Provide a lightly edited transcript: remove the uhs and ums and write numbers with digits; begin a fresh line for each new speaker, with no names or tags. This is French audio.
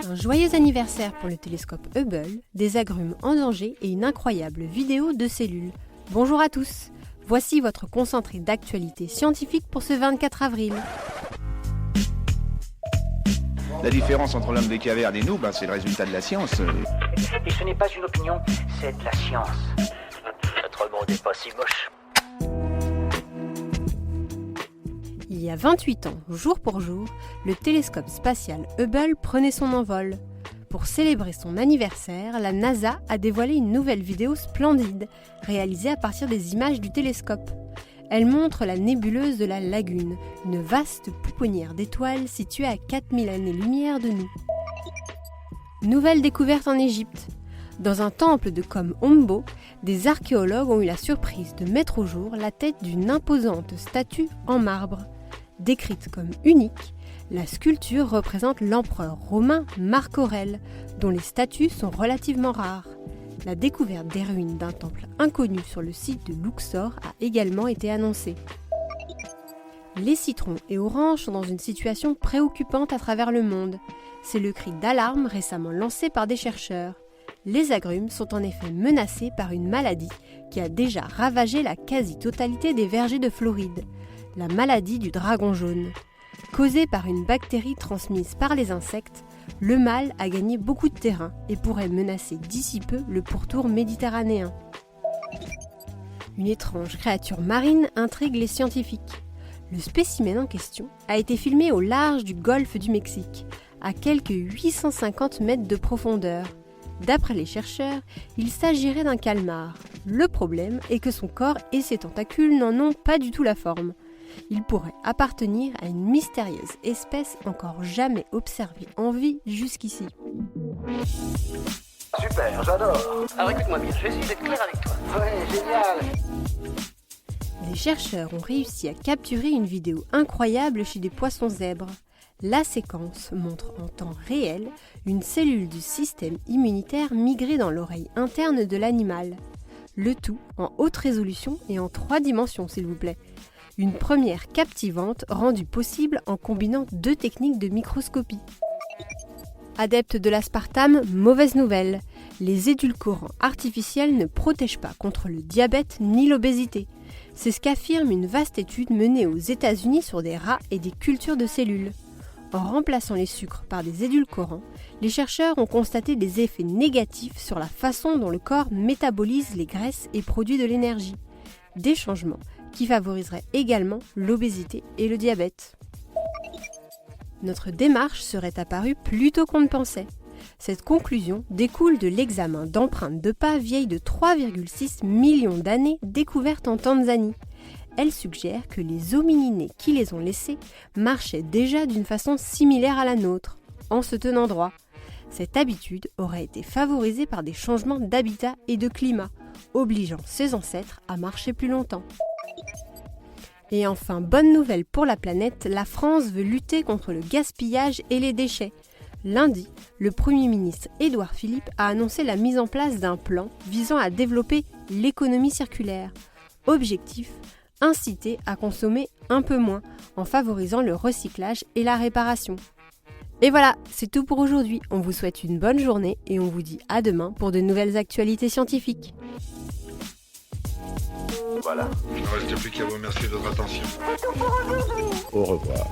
Un joyeux anniversaire pour le télescope Hubble, des agrumes en danger et une incroyable vidéo de cellules. Bonjour à tous, voici votre concentré d'actualité scientifique pour ce 24 avril.
La différence entre l'homme des cavernes et nous, c'est le résultat de la science.
Et ce n'est pas une opinion, c'est de la science. Notre monde n'est pas si moche.
Il y a 28 ans, jour pour jour, le télescope spatial Hubble prenait son envol. Pour célébrer son anniversaire, la NASA a dévoilé une nouvelle vidéo splendide, réalisée à partir des images du télescope. Elle montre la nébuleuse de la Lagune, une vaste pouponnière d'étoiles située à 4000 années-lumière de nous. Nouvelle découverte en Égypte. Dans un temple de Kom-Ombo, des archéologues ont eu la surprise de mettre au jour la tête d'une imposante statue en marbre. Décrite comme unique, la sculpture représente l'empereur romain Marc Aurèle, dont les statues sont relativement rares. La découverte des ruines d'un temple inconnu sur le site de Luxor a également été annoncée. Les citrons et oranges sont dans une situation préoccupante à travers le monde. C'est le cri d'alarme récemment lancé par des chercheurs. Les agrumes sont en effet menacés par une maladie qui a déjà ravagé la quasi-totalité des vergers de Floride, la maladie du dragon jaune. Causée par une bactérie transmise par les insectes, le mal a gagné beaucoup de terrain et pourrait menacer d'ici peu le pourtour méditerranéen. Une étrange créature marine intrigue les scientifiques. Le spécimen en question a été filmé au large du golfe du Mexique, à quelques 850 mètres de profondeur. D'après les chercheurs, il s'agirait d'un calmar. Le problème est que son corps et ses tentacules n'en ont pas du tout la forme. Il pourrait appartenir à une mystérieuse espèce encore jamais observée en vie jusqu'ici.
Super, j'adore. Alors écoute-moi bien, je vais essayer d'être clair avec toi. Ouais, génial.
Des chercheurs ont réussi à capturer une vidéo incroyable chez des poissons zèbres. La séquence montre en temps réel une cellule du système immunitaire migrer dans l'oreille interne de l'animal. Le tout en haute résolution et en 3 dimensions, s'il vous plaît. Une première captivante rendue possible en combinant 2 techniques de microscopie. Adeptes de l'aspartame, mauvaise nouvelle. Les édulcorants artificiels ne protègent pas contre le diabète ni l'obésité. C'est ce qu'affirme une vaste étude menée aux États-Unis sur des rats et des cultures de cellules. En remplaçant les sucres par des édulcorants, les chercheurs ont constaté des effets négatifs sur la façon dont le corps métabolise les graisses et produit de l'énergie. Des changements qui favoriseraient également l'obésité et le diabète. Notre démarche serait apparue plus tôt qu'on ne pensait. Cette conclusion découle de l'examen d'empreintes de pas vieilles de 3,6 millions d'années découvertes en Tanzanie. Elle suggère que les homininés qui les ont laissées marchaient déjà d'une façon similaire à la nôtre, en se tenant droit. Cette habitude aurait été favorisée par des changements d'habitat et de climat, obligeant ses ancêtres à marcher plus longtemps. Et enfin, bonne nouvelle pour la planète, la France veut lutter contre le gaspillage et les déchets. Lundi, le Premier ministre Édouard Philippe a annoncé la mise en place d'un plan visant à développer l'économie circulaire. Objectif, inciter à consommer un peu moins en favorisant le recyclage et la réparation. Et voilà, c'est tout pour aujourd'hui. On vous souhaite une bonne journée et on vous dit à demain pour de nouvelles actualités scientifiques.
Voilà.
Il ne reste plus qu'à vous remercier de votre attention.
Au revoir.